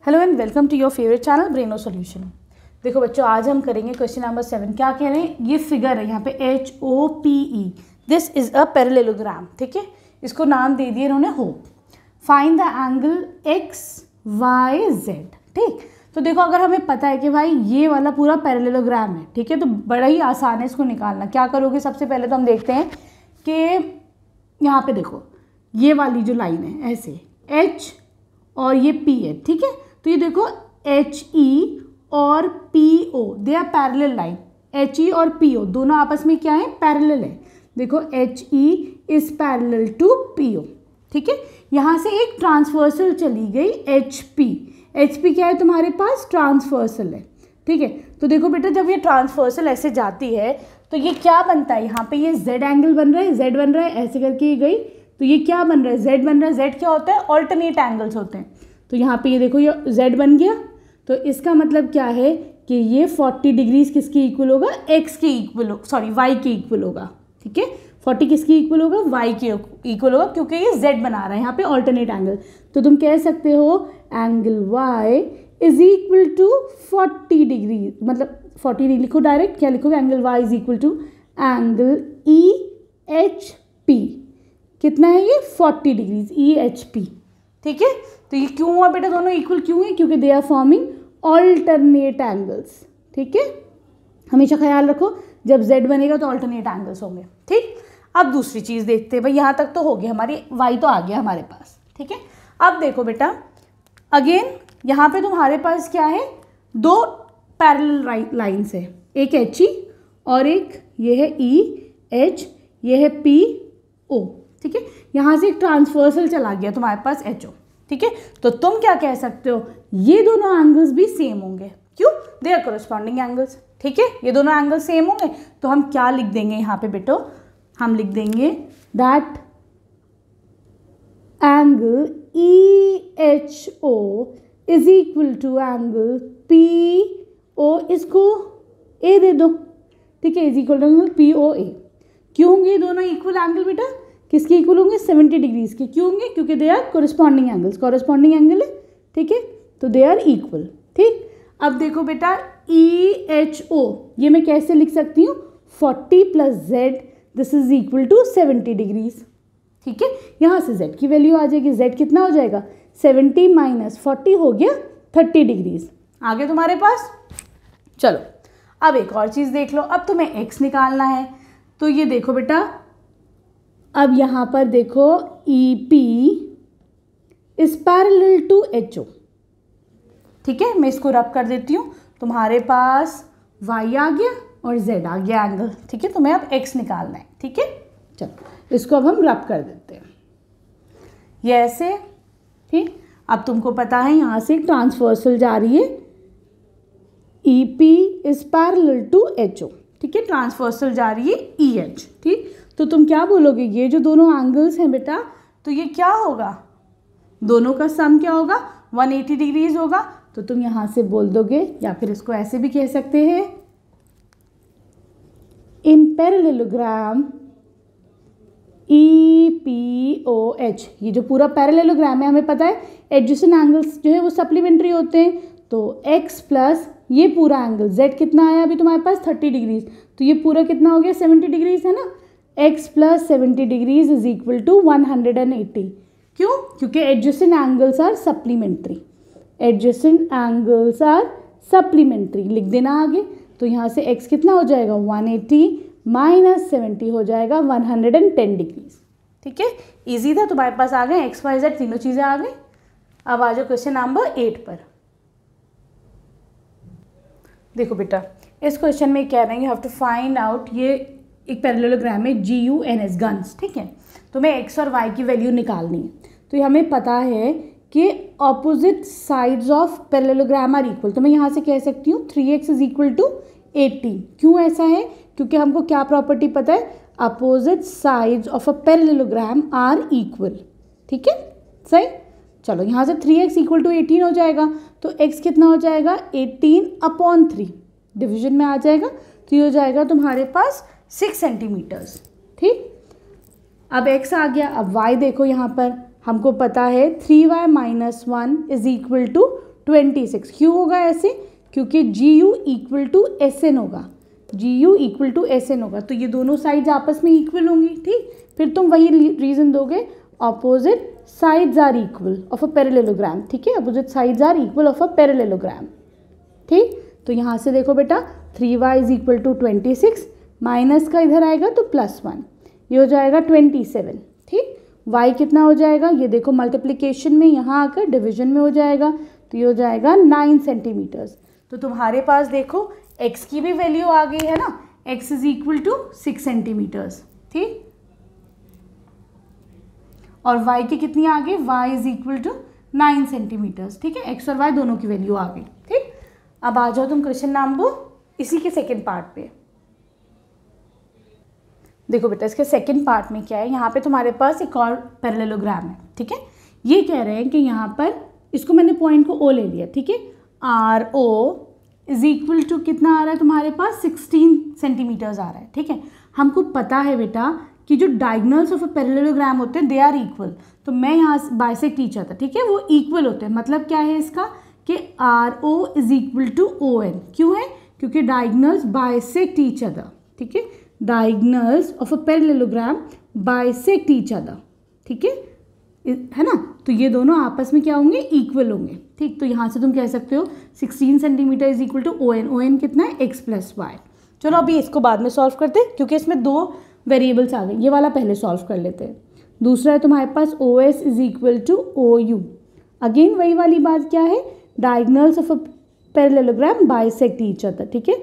Hello and welcome to your favourite channel Braino solution. देखो बच्चों, आज हम करेंगे क्वेश्चन नंबर 7। क्या कह रहे हैं, ये फिगर है यहाँ पे HOPE, this is a parallelogram. ठीक है, इसको नाम दे दिए इन्होंने hope. Find the angle XYZ। ठीक, तो देखो अगर हमें पता है कि भाई ये वाला पूरा पैरेललोग्राम है, ठीक है, तो बड़ा ही आसान है इसको निकालना। क्या करोगे, सबसे पहले तो हम देखते हैं कि यहाँ पे देखो ये वाली जो लाइन है ऐसे H और ये P है। ठीक है, तो ये देखो HE और PO they are parallel line. HE और PO दोनों आपस में क्या है, पैरेलल है। देखो HE is parallel to PO। ठीक है, यहाँ से एक ट्रांसवर्सल चली गई HP क्या है तुम्हारे पास, ट्रांसवर्सल है। ठीक है, तो देखो बेटा जब ये ट्रांसवर्सल ऐसे जाती है तो ये क्या बनता है, यहाँ पे ये Z एंगल बन रहा है, Z बन रहा है, ऐसे करके ये गई तो ये क्या बन रहा है, Z बन रहा है। Z क्या होता है, ऑल्टरनेट एंगल्स होते हैं। तो यहाँ पे ये देखो ये Z बन गया, तो इसका मतलब क्या है कि ये 40 डिग्रीज किसके इक्वल होगा, X के इक्वल, सॉरी Y के इक्वल होगा। ठीक है, 40 किसके इक्वल होगा, Y के इक्वल होगा, क्योंकि ये Z बना रहा है यहाँ पे ऑल्टरनेट एंगल। तो तुम कह सकते हो angle Y is equal to 40 degree, मतलब 40 डिग्री लिखो डायरेक्ट। क्या लिखोगे, angle Y is equal to angle EHP। कितना है ये, 40 डिग्रीज EHP। ठीक है, तो ये क्यों हुआ बेटा, दोनों इक्वल क्यों है, क्योंकि they are forming alternate angles. ठीक है, हमेशा ख्याल रखो जब Z बनेगा तो ऑल्टरनेट एंगल्स होंगे। ठीक, अब दूसरी चीज़ देखते हैं भाई, यहाँ तक तो हो गया, हमारी Y तो आ गया हमारे पास। ठीक है, अब देखो बेटा अगेन यहाँ पे तुम्हारे पास क्या है, दो पैरेलल लाइन्स है, एक HE और एक ये है EH, ये है PO। ठीक है, यहाँ से एक ट्रांसवर्सल चला गया तुम्हारे पास HO। ठीक है, तो तुम क्या कह सकते हो, ये दोनों एंगल्स भी सेम होंगे। क्यों, दे आर कोरस्पॉन्डिंग एंगल्स। ठीक है, ये दोनों एंगल सेम होंगे, तो हम क्या लिख देंगे यहाँ पे बेटो, हम लिख देंगे that angle EHO is equal to angle PO, इसको A दे दो। ठीक है, is equal to angle POA। क्यों होंगे ये दोनों इक्वल एंगल बेटा, किसके इक्वल होंगे, 70 डिग्रीज के। क्यों होंगे, क्योंकि they are corresponding angles, corresponding angle है। ठीक है, तो दे आर इक्वल। ठीक, अब देखो बेटा EHO ये मैं कैसे लिख सकती हूँ, 40 plus Z this is equal to 70 degrees. ठीक है, यहाँ से Z की वैल्यू आ जाएगी, Z कितना हो जाएगा, 70 माइनस 40 हो गया 30 डिग्रीज। आगे तुम्हारे पास, चलो अब एक और चीज़ देख लो। अब तुम्हें X निकालना है, तो ये देखो बेटा अब यहाँ पर देखो EP is parallel to HO। ठीक है, मैं इसको रब कर देती हूँ, तुम्हारे पास Y आ गया और Z आ गया एंगल। ठीक है, तुम्हें अब X निकालना है। ठीक है, चलो इसको अब हम रब कर देते हैं, ये ऐसे। ठीक, अब तुमको पता है यहाँ से ट्रांसवर्सल जा रही है, EP is parallel to HO। ठीक है, ट्रांसवर्सल जा रही है EH। ठीक, तो तुम क्या बोलोगे, ये जो दोनों एंगल्स हैं बेटा, तो ये क्या होगा, दोनों का सम क्या होगा, 180 डिग्रीज होगा। तो तुम यहाँ से बोल दोगे, या फिर इसको ऐसे भी कह सकते हैं, इन पैरेललोग्राम EPOH, ये जो पूरा पैरेललोग्राम है, हमें पता है एडजेसेंट एंगल्स जो है वो सप्लीमेंट्री होते हैं। तो X प्लस ये पूरा एंगल Z कितना आया अभी तुम्हारे पास, 30 डिग्रीज, तो ये पूरा कितना हो गया, 70 डिग्रीज है ना। X plus 70 degrees is equal to 180। क्यों, क्योंकि adjacent angles are supplementary, adjacent angles are supplementary लिख देना आगे। तो यहाँ से X कितना हो जाएगा, 180 माइनस 70 हो जाएगा 110 डिग्रीज। ठीक है, ईजी था, तुम्हारे पास आ गए XYZ तीनों चीज़ें आ गई। अब आ जाओ क्वेश्चन नंबर 8 पर। देखो बेटा इस क्वेश्चन में कह रहे हैं you have to find out, ये एक पैरेललोग्राम है GUNS गन्स। ठीक है, तुम्हें X और Y की वैल्यू निकालनी है। तो हमें पता है कि opposite sides of parallelogram are equal, तो मैं यहाँ से कह सकती हूँ 3x इज इक्वल टू 18। क्यों ऐसा है, क्योंकि हमको क्या प्रॉपर्टी पता है, opposite sides of a parallelogram are equal. ठीक है, सही। चलो यहाँ से 3x इक्वल टू 18 हो जाएगा, तो x कितना हो जाएगा, 18/3 डिवीजन में आ जाएगा, तो ये हो जाएगा तुम्हारे पास 6 सेंटीमीटर्स। ठीक, अब x आ गया। अब y देखो, यहाँ पर हमको पता है 3y - 1 इज इक्वल टू 26। क्यों होगा ऐसे? क्योंकि GU इक्वल टू SN होगा, GU इक्वल टू SN होगा, तो ये दोनों साइड्स आपस में इक्वल होंगी। ठीक, फिर तुम वही रीज़न दोगे, opposite sides are equal of a parallelogram. ठीक है, opposite sides are equal of a parallelogram. ठीक, तो यहाँ से देखो बेटा 3y is equal to 26, minus का इधर आएगा तो +1, ये हो जाएगा 27। ठीक, y कितना हो जाएगा? ये देखो मल्टीप्लिकेशन में, यहाँ आकर डिवीजन में हो जाएगा, तो ये हो जाएगा 9 सेंटीमीटर्स। तो तुम्हारे पास देखो x की भी वैल्यू आ गई है ना, x is equal to 6 centimetres. ठीक, और y की कितनी आ गई? y is equal to 9 centimetres. ठीक है, x और y दोनों की वैल्यू आ गई। ठीक, अब आ जाओ तुम क्वेश्चन नंबर इसी के सेकेंड पार्ट पे। देखो बेटा इसके सेकेंड पार्ट में क्या है, यहाँ पे तुम्हारे पास एक और पैरेललोग्राम है। ठीक है, ये कह रहे हैं कि यहाँ पर इसको मैंने पॉइंट को O ले लिया। ठीक है, RO इज इक्वल टू कितना आ रहा है तुम्हारे पास? 16 सेंटीमीटर्स आ रहा है। ठीक है, हमको पता है बेटा कि जो डायगोनल्स ऑफ अ पैरेललोग्राम होते हैं दे आर इक्वल, तो मैं यहाँ बाइसेक्ट ईच अदर। ठीक है, वो इक्वल होते हैं, मतलब क्या है इसका कि RO is equal to ON। क्यों है? क्योंकि डायगोनल्स बाइसेक्ट ईच अदर। ठीक है, diagonals of a parallelogram bisect each other. ठीक है ना, तो ये दोनों आपस में क्या होंगे? इक्वल होंगे। ठीक, तो यहाँ से तुम कह सकते हो 16 centimetre is equal to ON। ON कितना है? x plus Y. चलो अभी इसको बाद में सॉल्व करते हैं, क्योंकि इसमें 2 वेरिएबल्स आ गए, ये वाला पहले सॉल्व कर लेते हैं। दूसरा है तुम्हारे पास OS is equal to OU। Again वही वाली बात क्या है? Diagonals of a parallelogram bisect each other. ठीक है,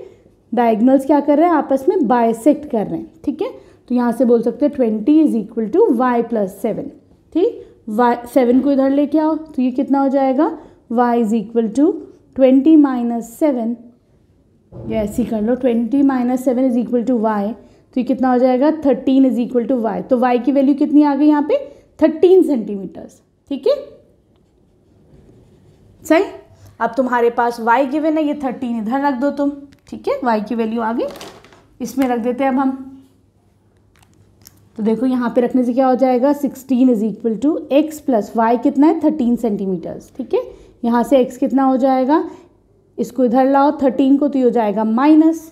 डायगोनल्स क्या कर रहे हैं? आपस में बाइसेक्ट कर रहे हैं। ठीक है, तो यहाँ से बोल सकते हैं 20 is equal to y plus 7। ठीक, y 7 को इधर लेके आओ, तो ये कितना हो जाएगा? y is equal to 20 minus 7, या ऐसे ही कर लो, 20 minus 7 is equal to y, तो ये कितना हो जाएगा? 13 इज इक्वल टू y। तो y की वैल्यू कितनी आ गई यहाँ पे? 13 सेंटीमीटर्स। ठीक है, सही। अब तुम्हारे पास y गिवन है, ये 13 इधर रख दो तुम। ठीक है, y की वैल्यू आ गई, इसमें रख देते हैं अब हम। तो देखो यहाँ पे रखने से क्या हो जाएगा? 16 is equal to x plus Y कितना है? 13 सेंटीमीटर्स। ठीक है, यहाँ से x कितना हो जाएगा? इसको इधर लाओ 13 को, तो ये हो जाएगा माइनस।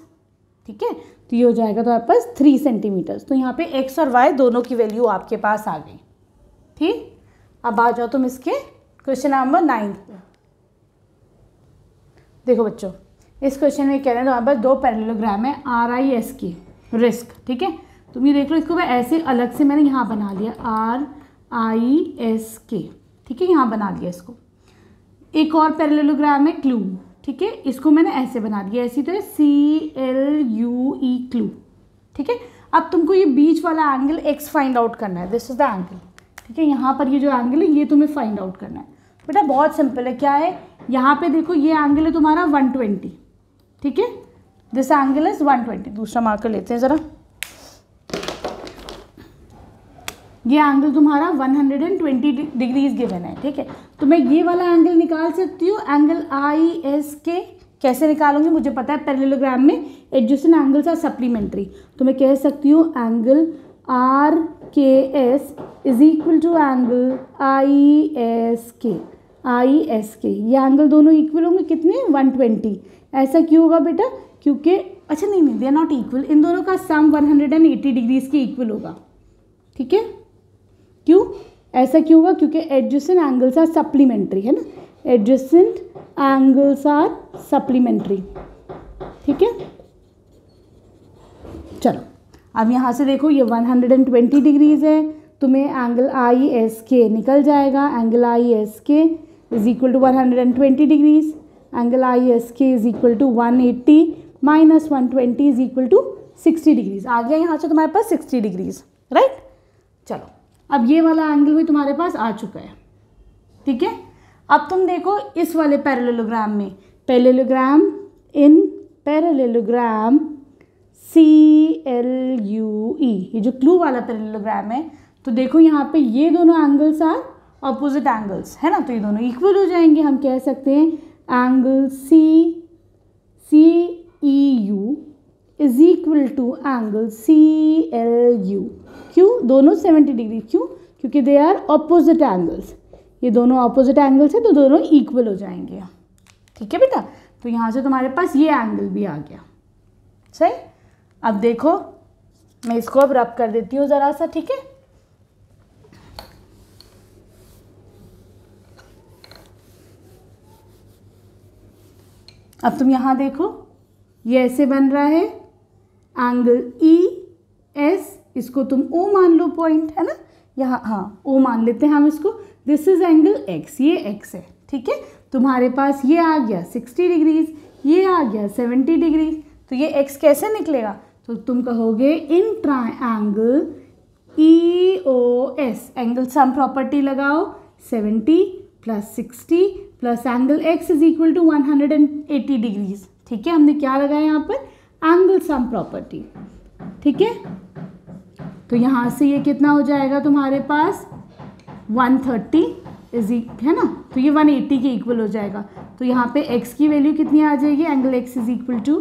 ठीक है, तो ये हो जाएगा तो आपके पास 3 सेंटीमीटर्स। तो यहाँ पे x और y दोनों की वैल्यू आपके पास आ गई। ठीक, अब आ जाओ तुम इसके क्वेश्चन नंबर 9 पे। देखो बच्चों, इस क्वेश्चन में कह रहे हैं तुम्हारे पास 2 पैरेललोग्राम है RIS की रिस्क। ठीक है, तुम ये देख लो, इसको मैं ऐसे अलग से मैंने यहाँ बना लिया RISK। ठीक है, यहाँ बना लिया इसको। एक और पैरेललोग्राम है क्लू। ठीक है, इसको मैंने ऐसे बना दिया, ऐसी तो है CLUE क्लू। ठीक है, अब तुमको ये बीच वाला एंगल x फाइंड आउट करना है। This is the angle. ठीक है, यहाँ पर ये जो एंगल है ये तुम्हें फाइंड आउट करना है। बेटा बहुत सिंपल है, क्या है? यहाँ पे देखो ये एंगल है तुम्हारा 120। ठीक है, दिस एंगल इज 120। दूसरा मार्कर लेते हैं ज़रा। ये एंगल तुम्हारा 120 डिग्रीज गिवन है। ठीक है, तो मैं ये वाला एंगल निकाल सकती हूँ, एंगल ISK। कैसे निकालूंगी? मुझे पता है पैरेललोग्राम में एडजेसेंट एंगल्स आर सप्लीमेंट्री, तो मैं कह सकती हूँ angle RKS is equal to angle ISK। ये एंगल दोनों इक्वल होंगे, कितने? 120। ऐसा क्यों होगा बेटा? क्योंकि अच्छा नहीं, दे आर नॉट इक्वल, इन दोनों का सम 180 डिग्रीज के इक्वल होगा। ठीक है, क्यों ऐसा क्यों होगा? क्योंकि एडजेसेंट एंगल्स आर सप्लीमेंट्री, है ना, एडजेसेंट एंगल्स आर सप्लीमेंट्री। ठीक है, चलो अब यहाँ से देखो ये 120 डिग्रीज है, तुम्हें एंगल ISK निकल जाएगा। Angle ISK is equal to 120 degrees, angle ISK is equal to 180 minus 120 is equal to 60 degrees. आ गया यहाँ से तुम्हारे पास 60 डिग्रीज, राइट। चलो अब ये वाला एंगल भी तुम्हारे पास आ चुका है। ठीक है, अब तुम देखो इस वाले पैरेललोग्राम में, पैरेललोग्राम CLUE, ये जो क्लू वाला पैरेललोग्राम है, तो देखो यहाँ पे ये दोनों एंगल्स आर ऑपोजिट एंगल्स, है ना, तो ये दोनों इक्वल हो जाएंगे। हम कह सकते हैं angle CEU is equal to angle CLU। क्यों? दोनों 70 डिग्री। क्यों? क्योंकि दे आर ऑपोजिट एंगल्स। ये दोनों ऑपोजिट एंगल्स है तो दोनों इक्वल हो जाएंगे। ठीक है बेटा। तो यहाँ से तुम्हारे पास ये एंगल भी आ गया, सही। अब देखो मैं इसको अब रब कर देती हूँ ज़रा सा, ठीक है। अब तुम यहाँ देखो, ये ऐसे बन रहा है एंगल ई एस, इसको तुम ओ मान लो, पॉइंट है ना यहाँ, हाँ ओ मान लेते हैं हम इसको। दिस इज एंगल एक्स, ये एक्स है, ठीक है। तुम्हारे पास ये आ गया 60 डिग्रीज, ये आ गया 70 डिग्रीज। तो ये एक्स कैसे निकलेगा, तो तुम कहोगे in triangle E O S, angle sum property लगाओ, 70 + 60 plus angle X is equal to 180 degrees, ठीक है। हमने क्या लगाया यहाँ पर, एंगल सम प्रॉपर्टी, ठीक है। तो यहाँ से ये कितना हो जाएगा तुम्हारे पास 130 है ना, तो ये 180 के इक्वल हो जाएगा। तो यहाँ पे x की वैल्यू कितनी आ जाएगी, angle x is equal to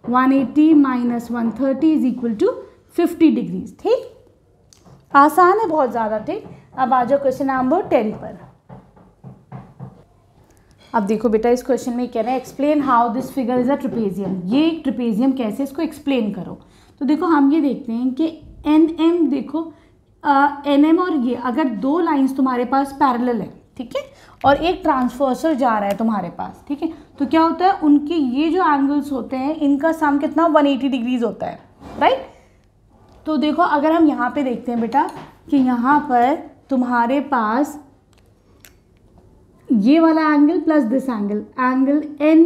180 minus 130 is equal to 50 degrees, ठीक। आसान है बहुत ज़्यादा, ठीक। अब आ जाओ क्वेश्चन नंबर 10 पर। अब देखो बेटा इस क्वेश्चन में क्या है, explain how this figure is a trapezium. ये एक ट्रेपेजियम कैसे, इसको एक्सप्लेन करो। तो देखो हम ये देखते हैं कि एन एम, देखो एन एम और ये अगर दो लाइंस तुम्हारे पास पैरेलल है, ठीक है, और एक ट्रांसवर्सल जा रहा है तुम्हारे पास, ठीक है, तो क्या होता है, उनके ये जो एंगल्स होते हैं इनका सम कितना 180 डिग्रीज होता है, राइट। तो देखो अगर हम यहाँ पे देखते हैं बेटा कि यहाँ पर तुम्हारे पास ये वाला angle plus this angle, angle N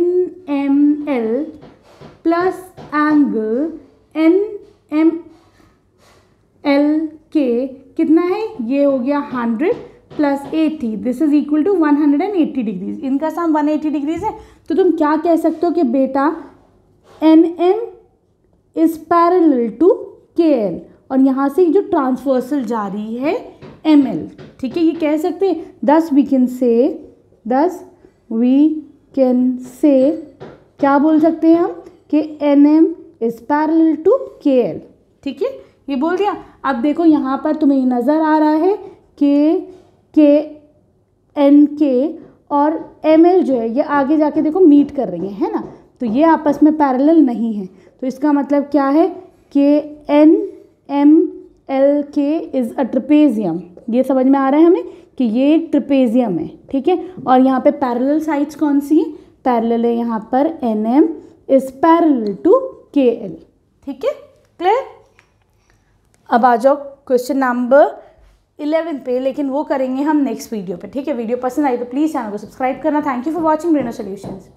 M L plus angle N M L के कितना है, ये हो गया 100 plus 80, this is equal to 180 degrees. इनका सम 180 डिग्रीज है। तो तुम क्या कह सकते हो कि बेटा N M is parallel to K L, और यहाँ से जो ट्रांसवर्सल जा रही है एम एल, ठीक है, ये कह सकते हैं। thus we can say क्या बोल सकते हैं हम कि N M is parallel to K L, ठीक है, ये बोल दिया। अब देखो यहाँ पर तुम्हें नज़र आ रहा है के एन के और एम एल जो है ये आगे जाके देखो मीट कर रही है ना, तो ये आपस में पैरेलल नहीं है। तो इसका मतलब क्या है कि एन एम एल के इज़ अ ट्रेपेजियम। ये समझ में आ रहा है हमें कि ये एक ट्रेपेजियम है, ठीक है। और यहाँ पे पैरेलल साइड्स कौन सी हैं, पैरेलल है यहाँ पर N M is parallel to K L, ठीक है, क्लियर। अब आ जाओ क्वेश्चन नंबर 11 पे, लेकिन वो करेंगे हम नेक्स्ट वीडियो पे, ठीक है। वीडियो पसंद आई तो प्लीज़ चैनल को सब्सक्राइब करना। Thank you for watching Braino solutions.